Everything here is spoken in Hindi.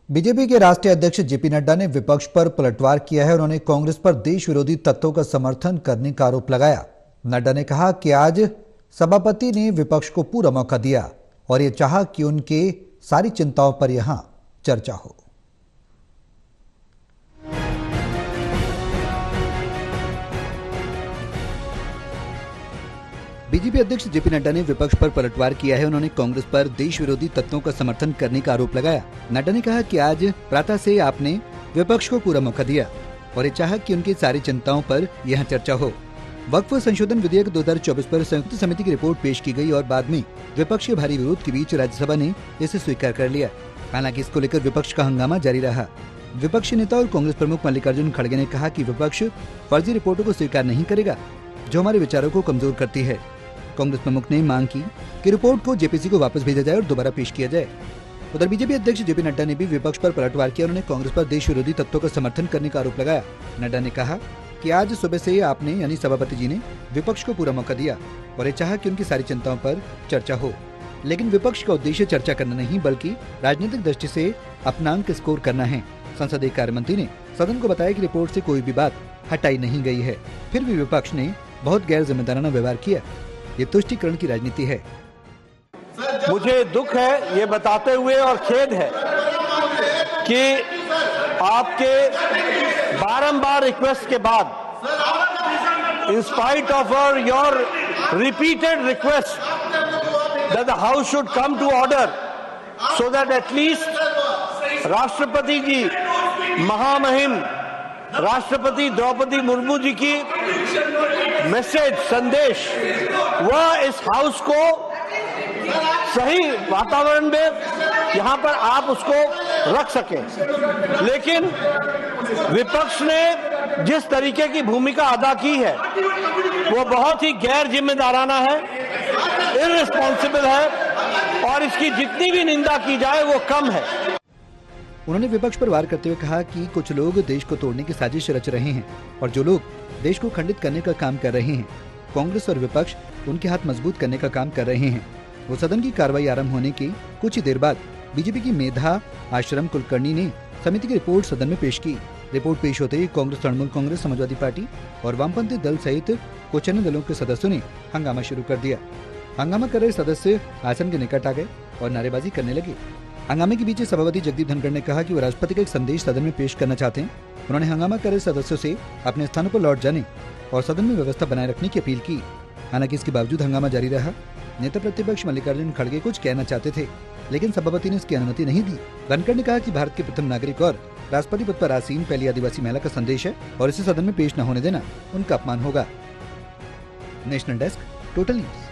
बीजेपी के राष्ट्रीय अध्यक्ष जेपी नड्डा ने विपक्ष पर पलटवार किया है। उन्होंने कांग्रेस पर देश विरोधी तत्वों का समर्थन करने का आरोप लगाया। नड्डा ने कहा कि आज सभापति ने विपक्ष को पूरा मौका दिया और ये चाहा कि उनके सारी चिंताओं पर यहां चर्चा हो। बीजेपी अध्यक्ष जेपी नड्डा ने विपक्ष पर पलटवार किया है। उन्होंने कांग्रेस पर देश विरोधी तत्वों का समर्थन करने का आरोप लगाया। नड्डा ने कहा कि आज प्रातः से आपने विपक्ष को पूरा मौका दिया और ये चाहा कि उनकी सारी चिंताओं पर यहां चर्चा हो। वक्फ संशोधन विधेयक 2024 पर संयुक्त समिति की रिपोर्ट पेश की गई और बाद में विपक्ष के भारी विरोध के बीच राज्यसभा ने इसे स्वीकार कर लिया। हालांकि इसको लेकर विपक्ष का हंगामा जारी रहा। विपक्षी नेता और कांग्रेस प्रमुख मल्लिकार्जुन खड़गे ने कहा कि विपक्ष फर्जी रिपोर्टों को स्वीकार नहीं करेगा जो हमारे विचारों को कमजोर करती है। कांग्रेस प्रमुख ने मांग की कि रिपोर्ट को जेपीसी को वापस भेजा जाए और दोबारा पेश किया जाए। उधर बीजेपी अध्यक्ष जेपी नड्डा ने भी विपक्ष पर पलटवार किया। उन्होंने कांग्रेस पर देश विरोधी तत्वों का समर्थन करने का आरोप लगाया। नड्डा ने कहा कि आज सुबह से आपने यानी सभापति जी ने विपक्ष को पूरा मौका दिया और ये चाहा कि उनकी सारी चिंताओं पर चर्चा हो, लेकिन विपक्ष का उद्देश्य चर्चा करना नहीं बल्कि राजनीतिक दृष्टि से अपना अंक स्कोर करना है। संसदीय कार्य मंत्री ने सदन को बताया कि रिपोर्ट से कोई भी बात हटाई नहीं गई है, फिर भी विपक्ष ने बहुत गैर जिम्मेदाराना व्यवहार किया। ये तुष्टीकरण की राजनीति है। मुझे दुख है ये बताते हुए और खेद है कि आपके बारंबार रिक्वेस्ट के बाद, in spite of your repeated request that the house should come to order so that at least राष्ट्रपति जी महामहिम राष्ट्रपति द्रौपदी मुर्मू जी की मैसेज संदेश वह इस हाउस को सही वातावरण में यहां पर आप उसको रख सकें, लेकिन विपक्ष ने जिस तरीके की भूमिका अदा की है वो बहुत ही गैर जिम्मेदाराना है, इररिस्पॉन्सिबल है और इसकी जितनी भी निंदा की जाए वो कम है। उन्होंने विपक्ष पर वार करते हुए कहा कि कुछ लोग देश को तोड़ने की साजिश रच रहे हैं और जो लोग देश को खंडित करने का काम कर रहे हैं, कांग्रेस और विपक्ष उनके हाथ मजबूत करने का काम कर रहे हैं। वो सदन की कार्रवाई आरंभ होने के कुछ ही देर बाद बीजेपी की मेधा आश्रम कुलकर्णी ने समिति की रिपोर्ट सदन में पेश की। रिपोर्ट पेश होते ही कांग्रेस, तृणमूल कांग्रेस, समाजवादी पार्टी और वामपंथी दल सहित कुछ अन्य दलों के सदस्यों ने हंगामा शुरू कर दिया। हंगामा कर रहे सदस्य आसन के निकट आ गए और नारेबाजी करने लगे। हंगामे के बीच सभापति जगदीप धनखड़ ने कहा कि वो राष्ट्रपति का एक संदेश सदन में पेश करना चाहते हैं। उन्होंने हंगामा कर रहे सदस्यों से अपने स्थानों पर लौट जाने और सदन में व्यवस्था बनाए रखने की अपील की। हालांकि इसके बावजूद हंगामा जारी रहा। नेता प्रतिपक्ष मल्लिकार्जुन खड़गे कुछ कहना चाहते थे, लेकिन सभापति ने इसकी अनुमति नहीं दी। धनखड़ ने कहा कि भारत के प्रथम नागरिक और राष्ट्रपति पद पर आसीन पहली आदिवासी महिला का संदेश है और इसे सदन में पेश न होने देना उनका अपमान होगा। National desk, total news.